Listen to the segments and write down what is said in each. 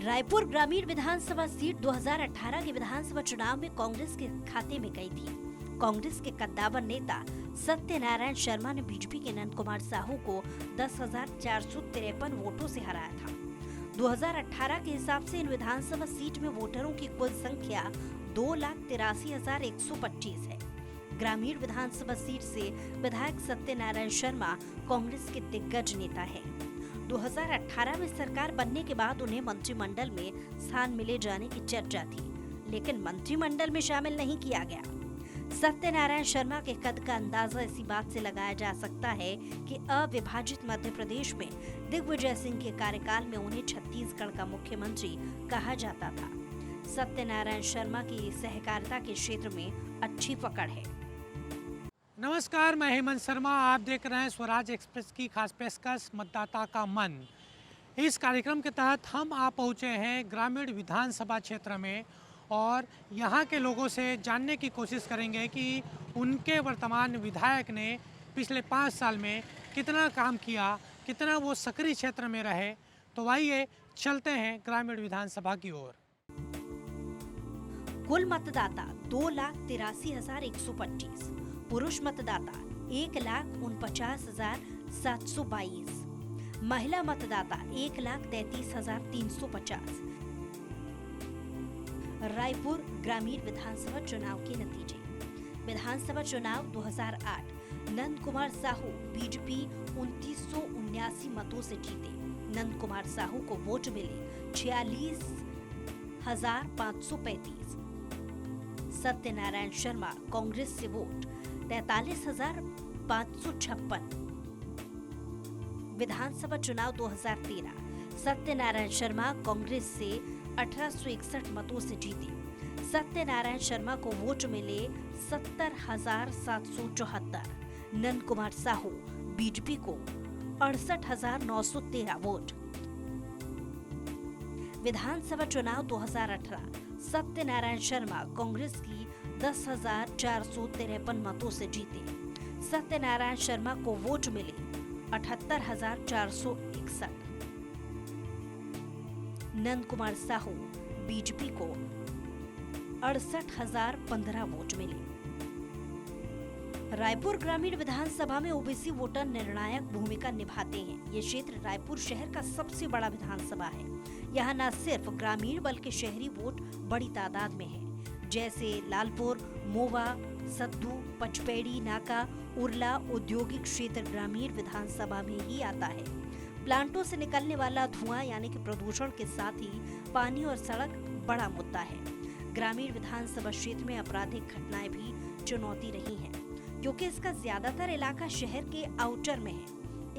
रायपुर ग्रामीण विधानसभा सीट 2018 के विधानसभा चुनाव में कांग्रेस के खाते में गई थी। कांग्रेस के कद्दावर नेता सत्यनारायण शर्मा ने बीजेपी के नंद कुमार साहू को 10,453 वोटों से हराया था। 2018 के हिसाब से इन विधानसभा सीट में वोटरों की कुल संख्या 2,83,125 है। ग्रामीण विधानसभा सीट से विधायक सत्यनारायण शर्मा कांग्रेस के दिग्गज नेता है। 2018 में सरकार बनने के बाद उन्हें मंत्रिमंडल में स्थान मिले जाने की चर्चा थी, लेकिन मंत्रिमंडल में शामिल नहीं किया गया। सत्यनारायण शर्मा के कद का अंदाजा इसी बात से लगाया जा सकता है कि अविभाजित मध्य प्रदेश में दिग्विजय सिंह के कार्यकाल में उन्हें छत्तीसगढ़ का मुख्यमंत्री कहा जाता था। सत्यनारायण शर्मा की सहकारिता के क्षेत्र में अच्छी पकड़ है। नमस्कार, मैं हेमंत शर्मा। आप देख रहे हैं स्वराज एक्सप्रेस की खास पेशकश मतदाता का मन। इस कार्यक्रम के तहत हम आ पहुंचे हैं ग्रामीण विधानसभा क्षेत्र में और यहाँ के लोगों से जानने की कोशिश करेंगे कि उनके वर्तमान विधायक ने पिछले 5 साल में कितना काम किया, कितना वो सक्रिय क्षेत्र में रहे। तो आइए चलते हैं ग्रामीण विधानसभा की ओर। कुल मतदाता 2,83,125, पुरुष मतदाता 1,49,722, महिला मतदाता 1,33,350। रायपुर ग्रामीण विधानसभा चुनाव के नतीजे। विधानसभा चुनाव 2008, नंद कुमार साहू बीजेपी 2979 मतों से जीते। नंद कुमार साहू को वोट मिले 46,535। सत्यनारायण शर्मा कांग्रेस से वोट 43,556। विधानसभा चुनाव 2013, सत्यनारायण शर्मा कांग्रेस से 1861 मतों से जीते। सत्यनारायण शर्मा को वोट मिले 70,774। नंद कुमार साहू बीजेपी को 68,913 वोट। विधानसभा चुनाव 2018, सत्यनारायण शर्मा कांग्रेस की 10,453 मतों से जीते। सत्यनारायण शर्मा को वोट मिले 78,461। नंद कुमार साहू बीजेपी को 68,015 वोट मिले। रायपुर ग्रामीण विधानसभा में ओबीसी वोटर निर्णायक भूमिका निभाते हैं। ये क्षेत्र रायपुर शहर का सबसे बड़ा विधानसभा है। यहाँ न सिर्फ ग्रामीण बल्कि शहरी वोट बड़ी तादाद में है, जैसे लालपुर, मोवा, सद्दू, पचपेड़ी, नाका, उरला औद्योगिक क्षेत्र ग्रामीण विधानसभा में ही आता है। प्लांटों से निकलने वाला धुआं यानी कि प्रदूषण के साथ ही पानी और सड़क बड़ा मुद्दा है। ग्रामीण विधानसभा क्षेत्र में आपराधिक घटनाएं भी चुनौती रही हैं, क्योंकि इसका ज्यादातर इलाका शहर के आउटर में है।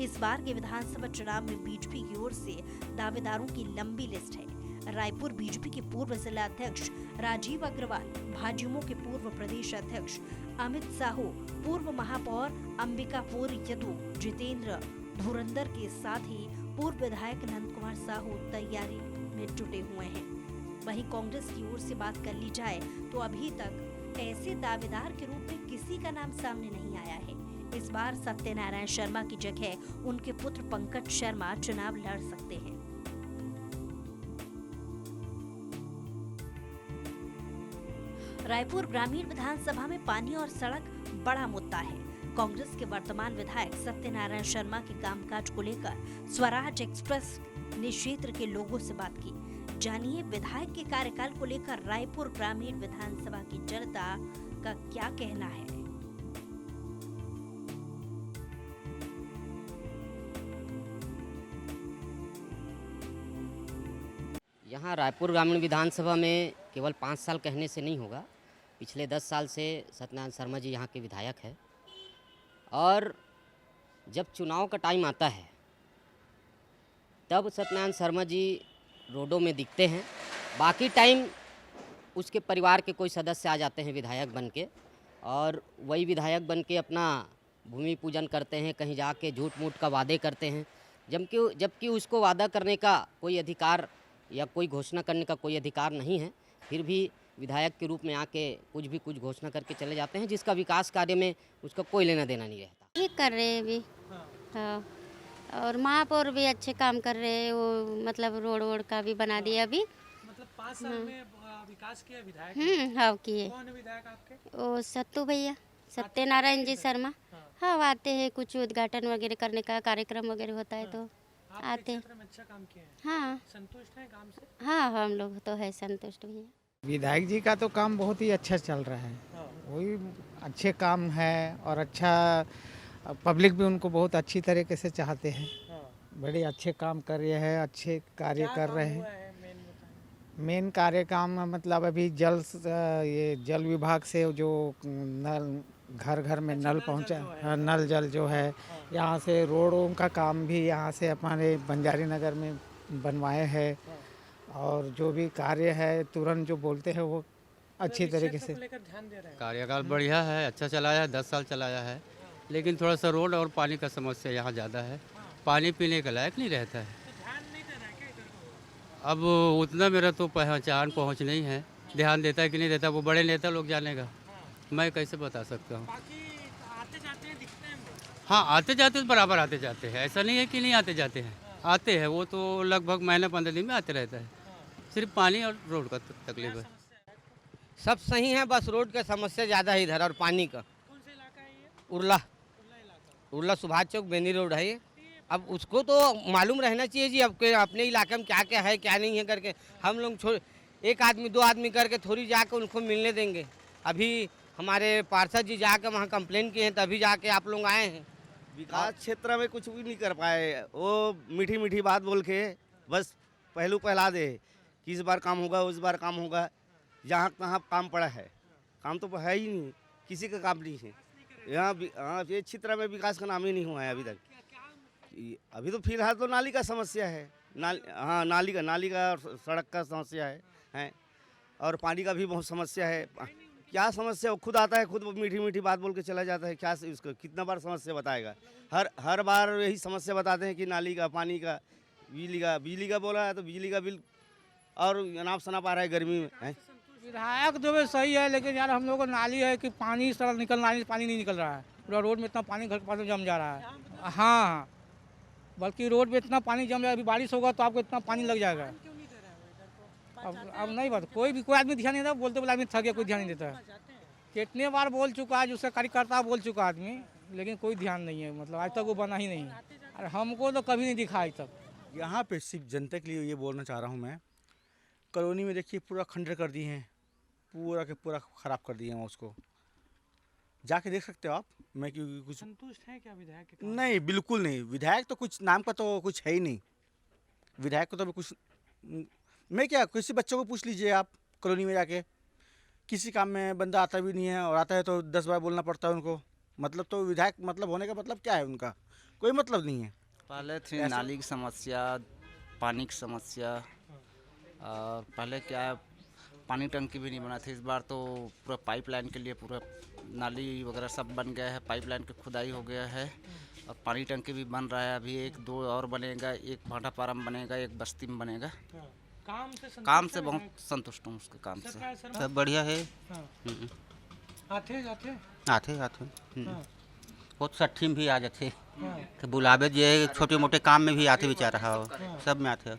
इस बार के विधानसभा चुनाव में बीजेपी की ओर से दावेदारों की लंबी लिस्ट है। रायपुर बीजेपी के पूर्व जिला अध्यक्ष राजीव अग्रवाल, भाजयुमो के पूर्व प्रदेश अध्यक्ष अमित साहू, पूर्व महापौर अंबिकापुर यदु जितेंद्र धुरंधर के साथ ही पूर्व विधायक नंद कुमार साहू तैयारी में जुटे हुए हैं। वहीं कांग्रेस की ओर से बात कर ली जाए तो अभी तक ऐसे दावेदार के रूप में किसी का नाम सामने नहीं आया है। इस बार सत्यनारायण शर्मा की जगह उनके पुत्र पंकज शर्मा चुनाव लड़ सकते हैं। रायपुर ग्रामीण विधानसभा में पानी और सड़क बड़ा मुद्दा है। कांग्रेस के वर्तमान विधायक सत्यनारायण शर्मा के कामकाज को लेकर स्वराज एक्सप्रेस ने क्षेत्र के लोगों से बात की। जानिए विधायक के कार्यकाल को लेकर रायपुर ग्रामीण विधानसभा की जनता का क्या कहना है। यहाँ रायपुर ग्रामीण विधानसभा में केवल 5 साल कहने से नहीं होगा। पिछले 10 साल से सत्यनारायण शर्मा जी यहाँ के विधायक है और जब चुनाव का टाइम आता है तब सत्यनारायण शर्मा जी रोडों में दिखते हैं। बाकी टाइम उसके परिवार के कोई सदस्य आ जाते हैं विधायक बन के और वही विधायक बन के अपना भूमि पूजन करते हैं, कहीं जाके झूठ मूठ का वादे करते हैं, जबकि उसको वादा करने का कोई अधिकार या कोई घोषणा करने का कोई अधिकार नहीं है। फिर भी विधायक के रूप में आके कुछ घोषणा करके चले जाते हैं, जिसका विकास कार्य में उसका कोई लेना देना नहीं रहता। ये कर रहे हैं अभी। हाँ। और महापौर भी अच्छे काम कर रहे हैं, वो मतलब रोड वोड का भी बना दिया अभी। मतलब 5 साल में विकास किया विधायक? हाँ किए। कौन है विधायक आपके? वो सत्तू भैया, सत्यनारायण जी शर्मा। हाँ वो आते हैं, कुछ उद्घाटन वगैरह करने का कार्यक्रम वगैरह होता है तो आपके आते हैं। क्षेत्र में अच्छा काम किए हैं, हाँ संतुष्ट हैं काम से? हाँ हम लोग तो है संतुष्ट भैया। विधायक जी का तो काम बहुत ही अच्छा चल रहा है, वही अच्छे काम है और अच्छा पब्लिक भी उनको बहुत अच्छी तरीके से चाहते हैं। बड़े अच्छे काम कर रहे हैं, अच्छे कार्य कर रहे हैं। मेन कार्य काम मतलब अभी ये जल विभाग से जो नल घर घर में नल पहुंचा, नल जल जो है यहाँ से रोडों का काम भी यहाँ से हमारे बंजारी नगर में बनवाए हैं और जो भी कार्य है तुरंत जो बोलते हैं वो अच्छी तरीके से ध्यान दे रहे हैं। कार्यकाल बढ़िया है, अच्छा चलाया है, 10 साल चलाया है, लेकिन थोड़ा सा रोड और पानी का समस्या यहाँ ज़्यादा है। पानी पीने के लायक नहीं रहता है। ध्यान नहीं दे रहा है क्या इधर को? अब उतना मेरा तो पहुँच नहीं है, ध्यान देता है कि नहीं देता वो बड़े नेता लोग जानेगा, मैं कैसे बता सकता हूँ। बाकी आते जाते हैं, दिखते हैं वो। हाँ आते जाते तो बराबर आते जाते हैं, ऐसा नहीं है कि नहीं आते जाते हैं, आते हैं वो तो लगभग महीने 15 दिन में आते रहता है। सिर्फ पानी और रोड का तकलीफ है। सब सही है, बस रोड का समस्या ज़्यादा है इधर और पानी का। कौन सा इलाका है ये? उर्ला इलाका। उर्ला सुभाष चौक बेनी रोड है ये। अब उसको तो मालूम रहना चाहिए जी, अब के अपने इलाके में क्या क्या है क्या नहीं है करके हम लोग छोड़ एक आदमी 2 आदमी करके थोड़ी जाकर उनको मिलने देंगे। अभी हमारे पार्षद जी जाकर वहाँ कंप्लेन किए हैं तभी जाके आप लोग आए हैं। विकास क्षेत्र में कुछ भी नहीं कर पाए, वो मीठी मीठी बात बोल के बस पहलू पहला दे कि इस बार काम होगा उस बार काम होगा। जहाँ कहाँ काम पड़ा है, काम तो है ही नहीं, किसी का काम नहीं है यहाँ ये क्षेत्र में विकास का नाम ही नहीं हुआ है अभी तक। अभी तो फिलहाल तो नाली का समस्या है, नाली का और सड़क का समस्या है और पानी का भी बहुत समस्या है। क्या समस्या वो खुद आता है, खुद मीठी मीठी बात बोल के चला जाता है। क्या उसको कितना बार समस्या बताएगा? हर बार यही समस्या बताते हैं कि नाली का, पानी का, बिजली का बोला है तो बिजली का बिल और अनाप शनाप आ रहा है गर्मी में है। विधायक जो है सही है, लेकिन यार हम लोग को नाली है कि पानी सड़क निकलना है, पानी नहीं निकल रहा है। पूरा रोड में इतना पानी घर के पास में जम जा रहा है। हाँ बल्कि रोड में इतना पानी जम जाएगा, अभी बारिश होगा तो आपको इतना पानी लग जाएगा। अब नहीं बात, कोई आदमी ध्यान नहीं देता, बोलते बोले आदमी थक गया, कोई ध्यान नहीं देता। कितने बार बोल चुका है, उसका कार्यकर्ता बोल चुका आदमी, लेकिन कोई ध्यान नहीं है। मतलब आज तक वो बना ही नहीं, और हमको तो कभी नहीं दिखा आज तक। यहाँ पे सिर्फ जनता के लिए ये बोलना चाह रहा हूँ मैं, कॉलोनी में देखिए पूरा खंडर कर दिए हैं, पूरा के पूरा ख़राब कर दिए हैं उसको, जाके देख सकते हो आप। मैं क्योंकि कुछ संतुष्ट है क्या विधायक के काम? नहीं, बिल्कुल नहीं। विधायक तो कुछ नाम का तो कुछ है ही नहीं, विधायक को तो कुछ मैं क्या, किसी बच्चों को पूछ लीजिए आप कॉलोनी में जाके, किसी काम में बंदा आता भी नहीं है और आता है तो 10 बार बोलना पड़ता है उनको। मतलब तो विधायक मतलब होने का मतलब क्या है, उनका कोई मतलब नहीं है। पहले थी नाली की समस्या, पानी की समस्या, और पहले क्या पानी टंकी भी नहीं बना थी। इस बार तो पूरा पाइपलाइन के लिए पूरा नाली वगैरह सब बन गया है, पाइपलाइन की खुदाई हो गया है और पानी टंकी भी बन रहा है। अभी 1-2 और बनेगा, एक भाटापारा में बनेगा, एक बस्ती में बनेगा। काम से बहुत संतुष्ट हूँ उसके काम से। सब बढ़िया है। आते जाते बहुत सट्ठी में भी आ जाते तो बुलावे जे छोटे मोटे काम में भी आते बेचारा हो, सब में आते।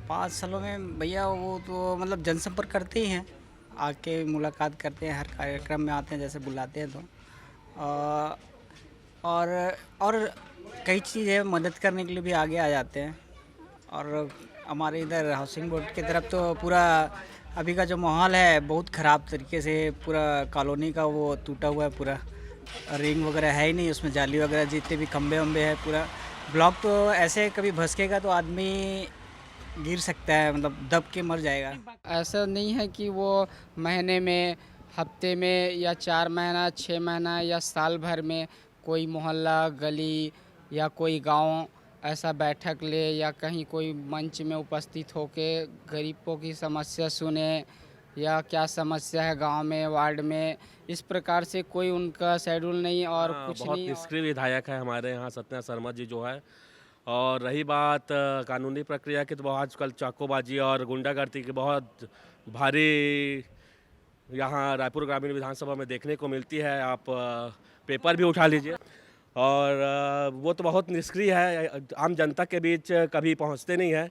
5 सालों में भैया वो तो मतलब जनसंपर्क करते ही हैं, आके मुलाकात करते हैं, हर कार्यक्रम में आते हैं जैसे बुलाते हैं तो। और कई चीज़ें मदद करने के लिए भी आगे आ जाते हैं। और हमारे इधर हाउसिंग बोर्ड की तरफ तो पूरा अभी का जो माहौल है बहुत ख़राब तरीके से, पूरा कॉलोनी का वो टूटा हुआ है, पूरा रिंग वगैरह है ही नहीं उसमें, जाली वगैरह जितने भी खंबे वम्बे हैं, पूरा ब्लॉक तो ऐसे कभी भसकेगा तो आदमी गिर सकता है, मतलब दब के मर जाएगा। ऐसा नहीं है कि वो महीने में, हफ्ते में या 4 महीना, 6 महीना या साल भर में कोई मोहल्ला, गली या कोई गांव ऐसा बैठक ले या कहीं कोई मंच में उपस्थित होके गरीबों की समस्या सुने या क्या समस्या है गांव में, वार्ड में, इस प्रकार से कोई उनका शेड्यूल नहीं और कुछ बहुत नहीं। निष्क्रिय विधायक है हमारे यहाँ सत्यनारायण शर्मा जी जो है। और रही बात कानूनी प्रक्रिया की, तो आजकल चाकोबाजी और गुंडागर्दी की बहुत भारी यहाँ रायपुर ग्रामीण विधानसभा में देखने को मिलती है। आप पेपर भी उठा लीजिए, और वो तो बहुत निष्क्रिय है, आम जनता के बीच कभी पहुंचते नहीं है।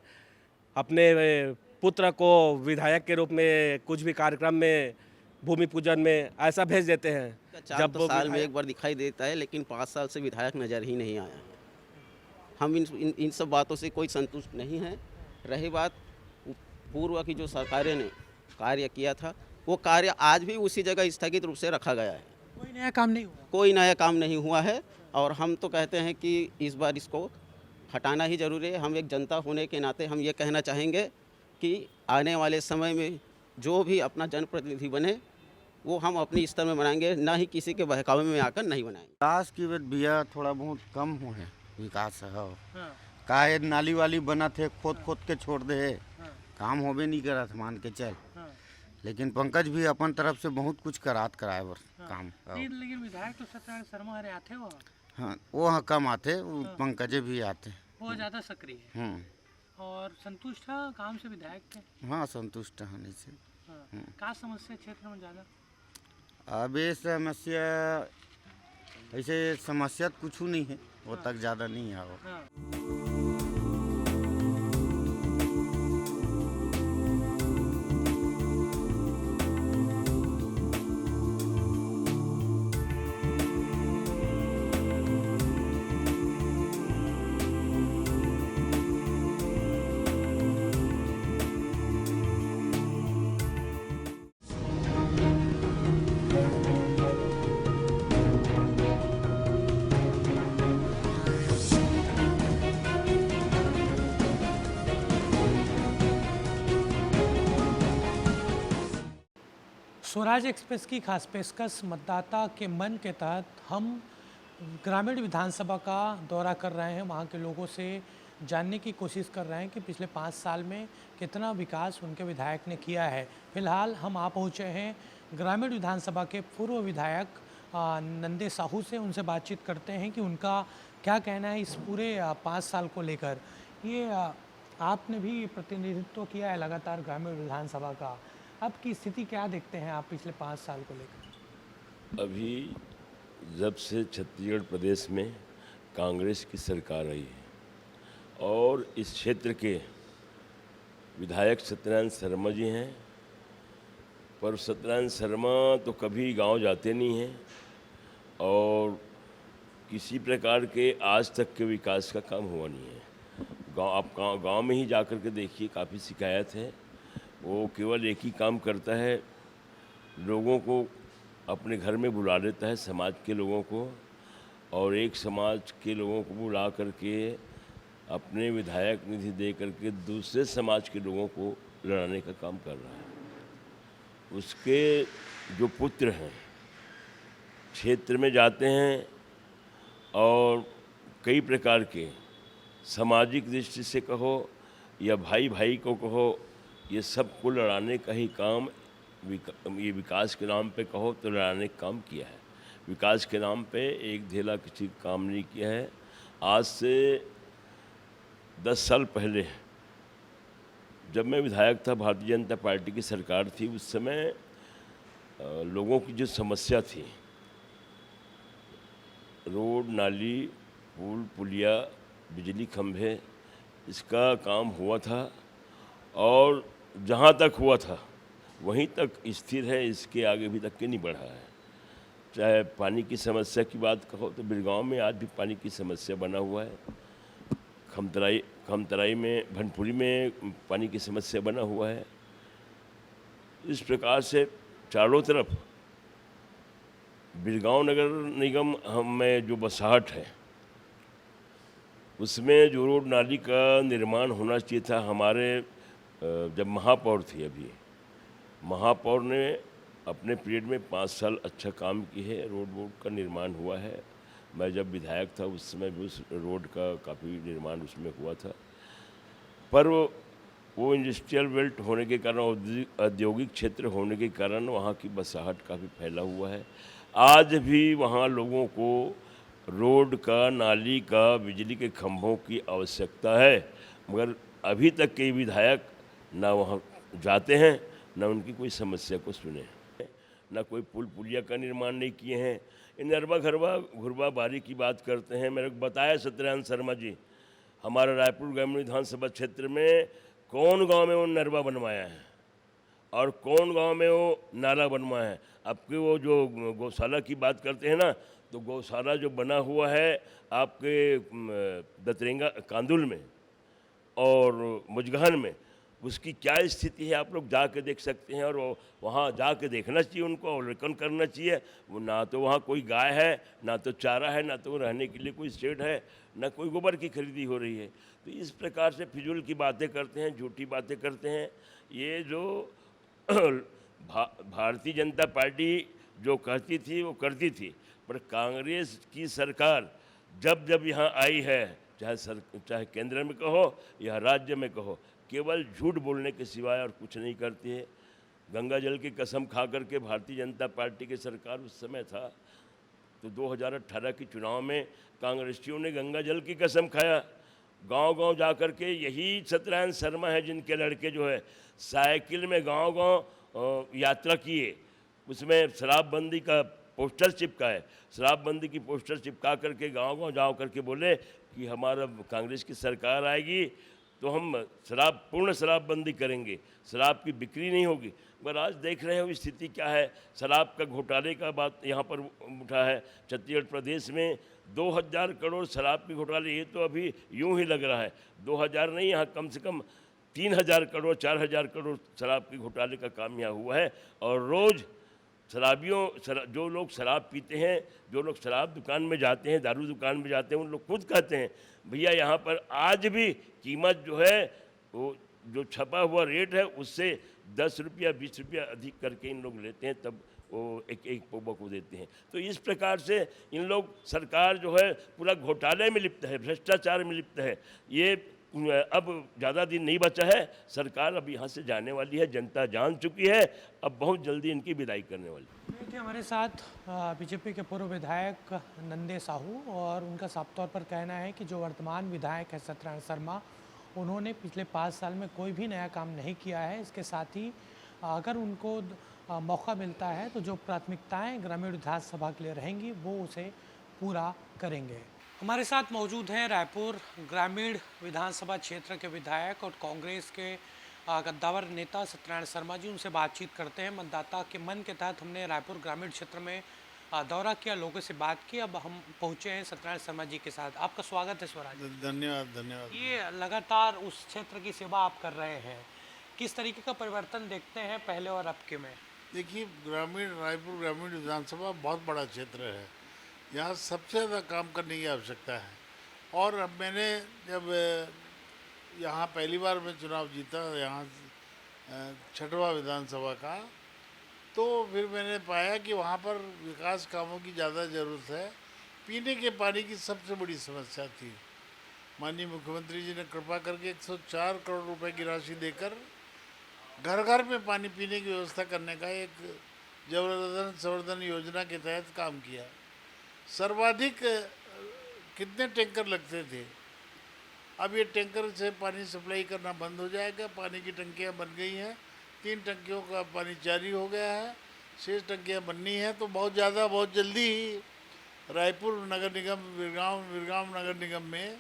अपने पुत्र को विधायक के रूप में कुछ भी कार्यक्रम में, भूमि पूजन में ऐसा भेज देते हैं। जब तो साल में एक बार दिखाई देता है, लेकिन 5 साल से विधायक नज़र ही नहीं आया है। हम इन सब बातों से कोई संतुष्ट नहीं है। रही बात पूर्व की जो सरकारें ने कार्य किया था, वो कार्य आज भी उसी जगह स्थगित रूप से रखा गया है। कोई नया काम नहीं हुआ। कोई नया काम नहीं हुआ है और हम तो कहते हैं कि इस बार इसको हटाना ही जरूरी है। हम एक जनता होने के नाते हम ये कहना चाहेंगे कि आने वाले समय में जो भी अपना जनप्रतिनिधि बने वो हम अपनी स्तर में बनाएंगे, ना ही किसी के बहकावे में आकर नहीं बनाएंगे। विकास की भैया थोड़ा बहुत कम हुए हैं, विकास है काहे नाली वाली बना थे, खोद के छोड़ दे, काम होबे नहीं करा था मान के चल। लेकिन पंकज भी अपन तरफ से बहुत कुछ कराए काम। लेकिन विधायक तो सत्यनारायण शर्मा हरे आते हो। हाँ वो कम आते, पंकजे भी आते, वो ज़्यादा सक्रिय है। और संतुष्ट है काम से विधायक के? हाँ संतुष्ट होने से। क्या समस्या क्षेत्र में ज़्यादा? अब ये समस्या ऐसे समस्या कुछ नहीं है, वो तक ज़्यादा नहीं है वो। स्वराज एक्सप्रेस की खास पेशकश मतदाता के मन के तहत हम ग्रामीण विधानसभा का दौरा कर रहे हैं। वहाँ के लोगों से जानने की कोशिश कर रहे हैं कि पिछले 5 साल में कितना विकास उनके विधायक ने किया है। फिलहाल हम आ पहुँचे हैं ग्रामीण विधानसभा के पूर्व विधायक नंदे साहू से। उनसे बातचीत करते हैं कि उनका क्या कहना है इस पूरे 5 साल को लेकर। ये आपने भी प्रतिनिधित्व किया है लगातार ग्रामीण विधानसभा का, अब की स्थिति क्या देखते हैं आप पिछले 5 साल को लेकर? अभी जब से छत्तीसगढ़ प्रदेश में कांग्रेस की सरकार आई है और इस क्षेत्र के विधायक सत्यनारायण शर्मा जी हैं, पर सत्यनारायण शर्मा तो कभी गांव जाते नहीं हैं और किसी प्रकार के आज तक के विकास का काम हुआ नहीं है। आप गांव में ही जाकर के देखिए, काफ़ी शिकायत है। वो केवल एक ही काम करता है, लोगों को अपने घर में बुला लेता है, समाज के लोगों को, और एक समाज के लोगों को बुला करके अपने विधायक निधि दे करके दूसरे समाज के लोगों को लड़ाने का काम कर रहा है। उसके जो पुत्र हैं क्षेत्र में जाते हैं और कई प्रकार के सामाजिक दृष्टि से कहो या भाई भाई को कहो, ये सबको लड़ाने का ही काम, ये विकास के नाम पे कहो तो लड़ाने का काम किया है। विकास के नाम पे एक ढेला किसी काम नहीं किया है। आज से 10 साल पहले जब मैं विधायक था, भारतीय जनता पार्टी की सरकार थी, उस समय लोगों की जो समस्या थी, रोड, नाली, पुल, पुलिया, बिजली खंभे, इसका काम हुआ था और जहाँ तक हुआ था वहीं तक स्थिर है, इसके आगे भी तक के नहीं बढ़ा है। चाहे पानी की समस्या की बात कहो तो बिरगांव में आज भी पानी की समस्या बना हुआ है। खमतराई में, भनपुरी में पानी की समस्या बना हुआ है। इस प्रकार से चारों तरफ बिरगांव नगर निगम में जो बसाहट है उसमें जो रोड नाली का निर्माण होना चाहिए था। हमारे जब महापौर थी, अभी महापौर ने अपने पीरियड में 5 साल अच्छा काम की है, रोड का निर्माण हुआ है। मैं जब विधायक था उस समय भी उस रोड का काफ़ी निर्माण उसमें हुआ था, पर वो इंडस्ट्रियल बेल्ट होने के कारण, औद्योगिक क्षेत्र होने के कारण वहाँ की बसाहट काफ़ी फैला हुआ है। आज भी वहाँ लोगों को रोड का, नाली का, बिजली के खंभों की आवश्यकता है, मगर अभी तक के विधायक ना वहाँ जाते हैं ना उनकी कोई समस्या को सुने। ना कोई पुल पुलिया का निर्माण नहीं किए हैं। इन नरवा घरवा घुरवा बारी की बात करते हैं। मेरे को बताया सत्यनारायण शर्मा जी, हमारा रायपुर ग्रामीण विधानसभा क्षेत्र में कौन गांव में वो नरवा बनवाया है और कौन गांव में वो नाला बनवाया है। आपके वो जो गौशाला की बात करते हैं ना, तो गौशाला जो बना हुआ है आपके दतरेंगा कांदुल में और मुजगहन में, उसकी क्या स्थिति है आप लोग जाके देख सकते हैं। और वहाँ जाके देखना चाहिए, उनको अवलोकन करना चाहिए। वो ना तो वहाँ कोई गाय है, ना तो चारा है, ना तो रहने के लिए कोई शेड है, ना कोई गोबर की खरीदी हो रही है। तो इस प्रकार से फिजूल की बातें करते हैं, झूठी बातें करते हैं। ये जो भारतीय जनता पार्टी जो कहती थी वो करती थी, पर कांग्रेस की सरकार जब जब यहाँ आई है, चाहे केंद्र में कहो या राज्य में कहो, केवल झूठ बोलने के सिवाय और कुछ नहीं करती है। गंगा जल की कसम खा करके भारतीय जनता पार्टी की सरकार उस समय था, तो 2018 के चुनाव में कांग्रेसियों ने गंगा जल की कसम खाया। गांव-गांव जा कर के यही सत्यनारायण शर्मा है जिनके लड़के जो है साइकिल में गांव-गांव यात्रा किए, उसमें शराबबंदी का पोस्टर चिपकाए, शराबबंदी की पोस्टर चिपका करके गांव-गांव जाओ करके बोले कि हमारा कांग्रेस की सरकार आएगी तो हम पूर्ण शराबबंदी करेंगे, शराब की बिक्री नहीं होगी। पर आज देख रहे हो स्थिति क्या है। शराब का घोटाले का बात यहाँ पर उठा है। छत्तीसगढ़ प्रदेश में 2000 करोड़ शराब के घोटाले, ये तो अभी यूं ही लग रहा है। 2000 नहीं, यहाँ कम से कम 3000 करोड़ 4000 करोड़ शराब के घोटाले का काम यहाँ हुआ है। और रोज़ जो लोग शराब पीते हैं, जो लोग शराब दुकान में जाते हैं, दारू दुकान में जाते हैं, उन लोग खुद कहते हैं भैया यहाँ पर आज भी कीमत जो है वो जो छपा हुआ रेट है उससे 10 रुपया 20 रुपया अधिक करके इन लोग लेते हैं, तब वो एक पौवा को देते हैं। तो इस प्रकार से इन लोग, सरकार जो है पूरा घोटाले में लिप्त है, भ्रष्टाचार में लिप्त है। ये अब ज़्यादा दिन नहीं बचा है, सरकार अब यहाँ से जाने वाली है, जनता जान चुकी है, अब बहुत जल्दी इनकी विदाई करने वाली। देखिए हमारे साथ बीजेपी के पूर्व विधायक नंदे साहू, और उनका साफ तौर पर कहना है कि जो वर्तमान विधायक है सत्यनारायण शर्मा, उन्होंने पिछले 5 साल में कोई भी नया काम नहीं किया है। इसके साथ ही अगर उनको मौका मिलता है तो जो प्राथमिकताएं ग्रामीण विधानसभा के लिए रहेंगी वो उसे पूरा करेंगे। हमारे साथ मौजूद हैं रायपुर ग्रामीण विधानसभा क्षेत्र के विधायक और कांग्रेस के कद्दावर नेता सत्यनारायण शर्मा जी। उनसे बातचीत करते हैं। मतदाता के मन के तहत हमने रायपुर ग्रामीण क्षेत्र में दौरा किया, लोगों से बात की। अब हम पहुंचे हैं सत्यनारायण शर्मा जी के साथ। आपका स्वागत है स्वराज। धन्यवाद धन्यवाद। ये लगातार उस क्षेत्र की सेवा आप कर रहे हैं, किस तरीके का परिवर्तन देखते हैं पहले और अब के में? देखिए, रायपुर ग्रामीण विधानसभा बहुत बड़ा क्षेत्र है, यहाँ सबसे ज़्यादा काम करने की आवश्यकता है। और अब मैंने जब यहाँ पहली बार मैं चुनाव जीता, यहाँ 6वां विधानसभा का, तो फिर मैंने पाया कि वहाँ पर विकास कामों की ज़्यादा ज़रूरत है। पीने के पानी की सबसे बड़ी समस्या थी। माननीय मुख्यमंत्री जी ने कृपा करके 104 करोड़ रुपए की राशि देकर घर घर में पानी पीने की व्यवस्था करने का एक जल संवर्धन योजना के तहत काम किया। सर्वाधिक कितने टैंकर लगते थे, अब ये टैंकर से पानी सप्लाई करना बंद हो जाएगा। पानी की टंकियाँ बन गई हैं, 3 टंकियों का पानी जारी हो गया है, शेष टंकियाँ बननी हैं। तो बहुत जल्दी ही रायपुर नगर निगम, विरगांव नगर निगम में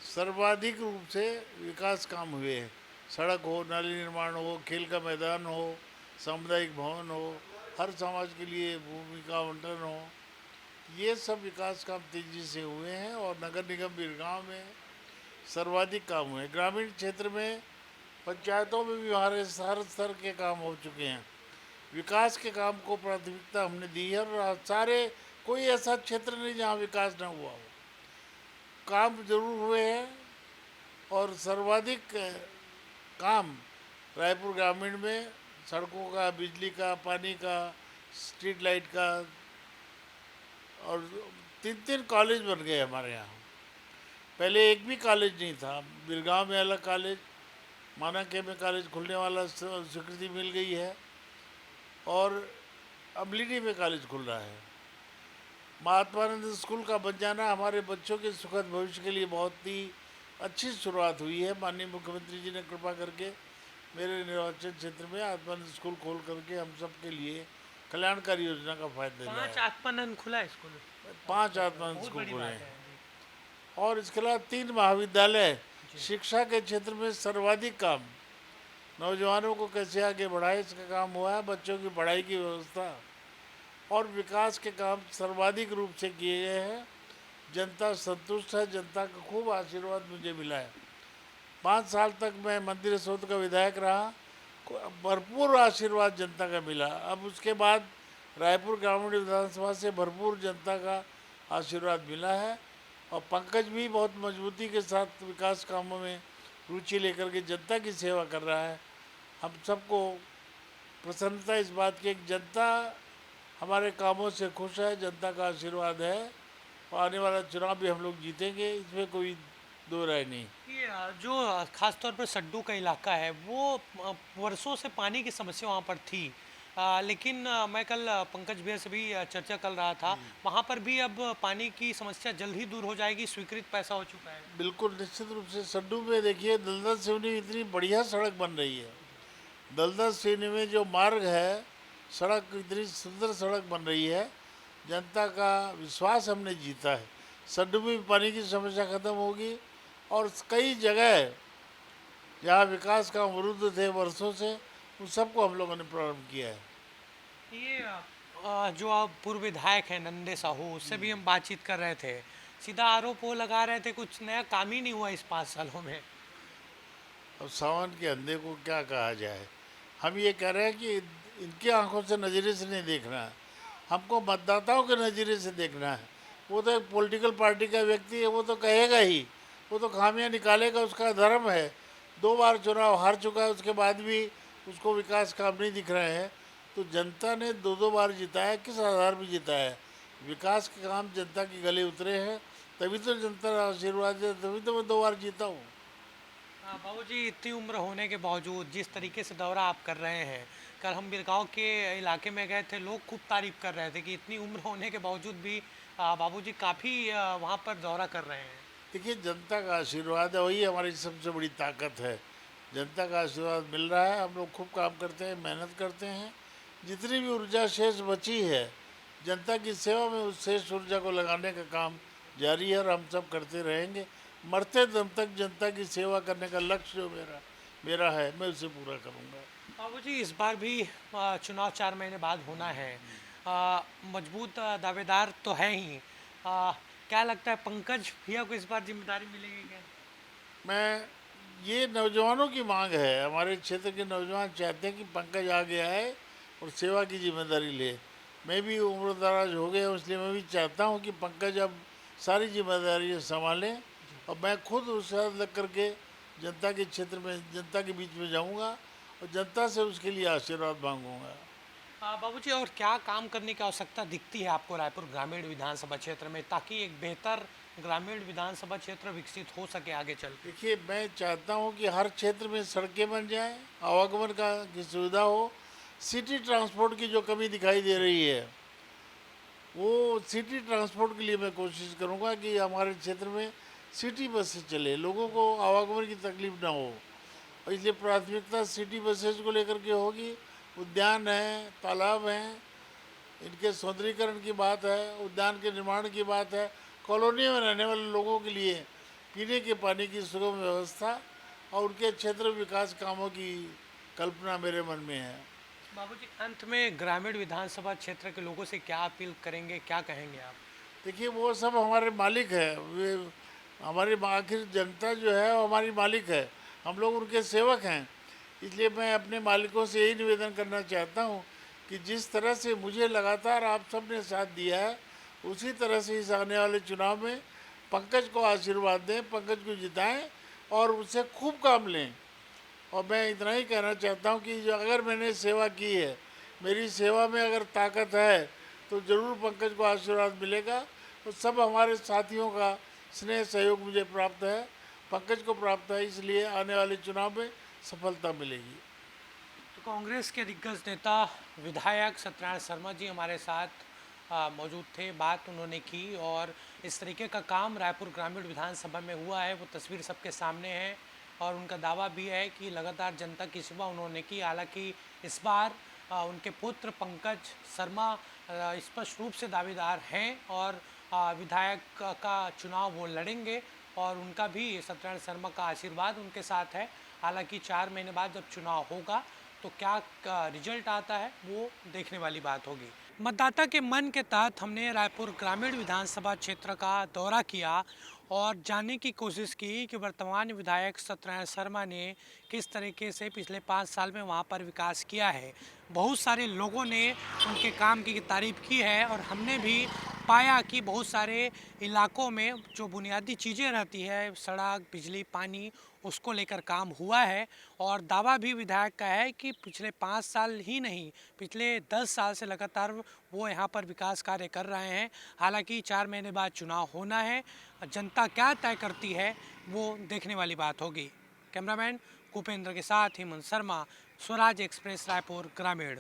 सर्वाधिक रूप से विकास काम हुए हैं। सड़क हो, नाली निर्माण हो, खेल का मैदान हो, सामुदायिक भवन हो, हर समाज के लिए भूमि का आवंटन हो, ये सब विकास काम तेजी से हुए हैं। और नगर निगम बिरगांव में सर्वाधिक काम हुए। ग्रामीण क्षेत्र में पंचायतों में भी हमारे हर स्तर के काम हो चुके हैं। विकास के काम को प्राथमिकता हमने दी है और सारे, कोई ऐसा क्षेत्र नहीं जहाँ विकास न हुआ हो। काम जरूर हुए हैं और सर्वाधिक काम रायपुर ग्रामीण में सड़कों का, बिजली का, पानी का, स्ट्रीट लाइट का, और 3 कॉलेज बन गए हमारे यहाँ। पहले एक भी कॉलेज नहीं था। बिरगांव में अलग कॉलेज, मानाके में कॉलेज खुलने वाला स्वीकृति मिल गई है, और अमलीडी में कॉलेज खुल रहा है। महात्मानंद स्कूल का बन जाना हमारे बच्चों के सुखद भविष्य के लिए बहुत ही अच्छी शुरुआत हुई है। माननीय मुख्यमंत्री जी ने कृपा करके मेरे निर्वाचन क्षेत्र में आत्मानंद स्कूल खोल करके हम सब के लिए कल्याणकारी योजना का फायदा लिया 5 है। आत्मानंद खुला है स्कूल, 5 आत्मानंद बहुत स्कूल बड़ी खुले बात हैं है। और इसके अलावा 3 महाविद्यालय। शिक्षा के क्षेत्र में सर्वाधिक काम नौजवानों को कैसे आगे बढ़ाए इसका काम हुआ है। बच्चों की पढ़ाई की व्यवस्था और विकास के काम सर्वाधिक रूप से किए गए हैं। जनता संतुष्ट है, जनता का खूब आशीर्वाद मुझे मिला है। 5 साल तक मैं मंदिर सोत का विधायक रहा, भरपूर आशीर्वाद जनता का मिला। अब उसके बाद रायपुर ग्रामीण विधानसभा से भरपूर जनता का आशीर्वाद मिला है और पंकज भी बहुत मजबूती के साथ विकास कामों में रुचि लेकर के जनता की सेवा कर रहा है। हम सबको प्रसन्नता इस बात की कि जनता हमारे कामों से खुश है, जनता का आशीर्वाद है और आने वाला चुनाव भी हम लोग जीतेंगे, इसमें कोई दो राय नहीं। ये जो खास तौर पर सड्डू का इलाका है वो वर्षों से पानी की समस्या वहाँ पर थी, लेकिन मैं कल पंकज भैया से भी चर्चा कर रहा था, वहाँ पर भी अब पानी की समस्या जल्द ही दूर हो जाएगी, स्वीकृत पैसा हो चुका है। बिल्कुल निश्चित रूप से सड्डू में देखिए दलदल सिवनी इतनी बढ़िया सड़क बन रही है। दलदल सिवनी में जो मार्ग है, सड़क इतनी सुंदर सड़क बन रही है, जनता का विश्वास हमने जीता है। सड्डू में भी पानी की समस्या खत्म होगी और कई जगह जहाँ विकास का अवरुद्ध थे वर्षों से उन सबको हम लोगों ने प्रारंभ किया है। ये जो आप पूर्व विधायक हैं नंदे साहू, उससे भी हम बातचीत कर रहे थे, सीधा आरोप वो लगा रहे थे कुछ नया काम ही नहीं हुआ इस 5 सालों में। अब सावन के अंधे को क्या कहा जाए। हम ये कह रहे हैं कि इनकी आंखों से नज़रिए से नहीं देखना है, हमको मतदाताओं के नज़रिए से देखना है। वो तो एक पॉलिटिकल पार्टी का व्यक्ति है, वो तो कहेगा ही, वो तो खामियां निकालेगा, उसका धर्म है। 2 बार चुनाव हार चुका है, उसके बाद भी उसको विकास काम नहीं दिख रहे हैं। तो जनता ने 2-2 बार जिताया है, किस आधार पर जिताया है? विकास के काम जनता के गले उतरे हैं, तभी तो जनता का आशीर्वाद है, तभी तो मैं 2 बार जीता हूँ। बाबूजी, इतनी उम्र होने के बावजूद जिस तरीके से दौरा आप कर रहे हैं, कल हम बिरगांव के इलाके में गए थे, लोग खूब तारीफ कर रहे थे कि इतनी उम्र होने के बावजूद भी बाबूजी काफ़ी वहाँ पर दौरा कर रहे हैं। देखिए जनता का आशीर्वाद है, वही हमारी सबसे बड़ी ताकत है। जनता का आशीर्वाद मिल रहा है, हम लोग खूब काम करते हैं, मेहनत करते हैं। जितनी भी ऊर्जा शेष बची है जनता की सेवा में, उस शेष ऊर्जा को लगाने का काम जारी है और हम सब करते रहेंगे। मरते दम तक जनता की सेवा करने का लक्ष्य जो मेरा है, मैं उसे पूरा करूँगा। बाबूजी, इस बार भी चुनाव 4 महीने बाद होना है, मजबूत दावेदार तो है ही, क्या लगता है पंकज भैया को इस बार जिम्मेदारी मिलेगी क्या? मैं ये नौजवानों की मांग है, हमारे क्षेत्र के नौजवान चाहते हैं कि पंकज आगे आए और सेवा की जिम्मेदारी ले। मैं भी उम्रदराज हो गया हूँ, इसलिए मैं भी चाहता हूँ कि पंकज अब सारी जिम्मेदारी संभालें और मैं खुद उसके साथ लग करके जनता के क्षेत्र में, जनता के बीच में जाऊँगा और जनता से उसके लिए आशीर्वाद मांगूंगा। बाबूजी, और क्या काम करने की आवश्यकता दिखती है आपको रायपुर ग्रामीण विधानसभा क्षेत्र में, ताकि एक बेहतर ग्रामीण विधानसभा क्षेत्र विकसित हो सके आगे चल? देखिए, मैं चाहता हूँ कि हर क्षेत्र में सड़कें बन जाएं, आवागमन की सुविधा हो। सिटी ट्रांसपोर्ट की जो कमी दिखाई दे रही है, वो सिटी ट्रांसपोर्ट के लिए मैं कोशिश करूँगा कि हमारे क्षेत्र में सिटी बसें चले, लोगों को आवागमन की तकलीफ ना हो। और इसलिए प्राथमिकता सिटी बसेज को लेकर के होगी। उद्यान हैं, तालाब हैं, इनके सौंदर्यीकरण की बात है, उद्यान के निर्माण की बात है, कॉलोनी में रहने वाले लोगों के लिए पीने के पानी की सुगम व्यवस्था और उनके क्षेत्र विकास कामों की कल्पना मेरे मन में है। बाबूजी, अंत में ग्रामीण विधानसभा क्षेत्र के लोगों से क्या अपील करेंगे, क्या कहेंगे आप? देखिए, वो सब हमारे मालिक है, वे हमारी आखिर जनता जो है वो हमारी मालिक है, हम लोग उनके सेवक हैं। इसलिए मैं अपने मालिकों से यही निवेदन करना चाहता हूँ कि जिस तरह से मुझे लगातार आप सब ने साथ दिया है, उसी तरह से इस आने वाले चुनाव में पंकज को आशीर्वाद दें, पंकज को जिताएं और उससे खूब काम लें। और मैं इतना ही कहना चाहता हूँ कि जो अगर मैंने सेवा की है, मेरी सेवा में अगर ताकत है तो ज़रूर पंकज को आशीर्वाद मिलेगा। तो सब हमारे साथियों का स्नेह सहयोग मुझे प्राप्त है, पंकज को प्राप्त है, इसलिए आने वाले चुनाव में सफलता मिलेगी। तो कांग्रेस के दिग्गज नेता विधायक सत्यनारायण शर्मा जी हमारे साथ मौजूद थे, बात उन्होंने की और इस तरीके का काम रायपुर ग्रामीण विधानसभा में हुआ है वो तस्वीर सबके सामने है और उनका दावा भी है कि लगातार जनता की सेवा उन्होंने की। हालांकि इस बार उनके पुत्र पंकज शर्मा स्पष्ट रूप से दावेदार हैं और विधायक का चुनाव वो लड़ेंगे और उनका भी सत्यनारायण शर्मा का आशीर्वाद उनके साथ है। हालांकि 4 महीने बाद जब चुनाव होगा तो क्या रिजल्ट आता है वो देखने वाली बात होगी। मतदाता के मन के तहत हमने रायपुर ग्रामीण विधानसभा क्षेत्र का दौरा किया और जानने की कोशिश की कि वर्तमान विधायक सत्यनारायण शर्मा ने किस तरीके से पिछले 5 साल में वहां पर विकास किया है। बहुत सारे लोगों ने उनके काम की तारीफ की है और हमने भी पाया कि बहुत सारे इलाकों में जो बुनियादी चीज़ें रहती है, सड़क, बिजली, पानी, उसको लेकर काम हुआ है और दावा भी विधायक का है कि पिछले 5 साल ही नहीं, पिछले 10 साल से लगातार वो यहाँ पर विकास कार्य कर रहे हैं। हालांकि 4 महीने बाद चुनाव होना है, जनता क्या तय करती है वो देखने वाली बात होगी। कैमरामैन कुपेंद्र के साथ हेमंत शर्मा, स्वराज एक्सप्रेस, रायपुर ग्रामीण।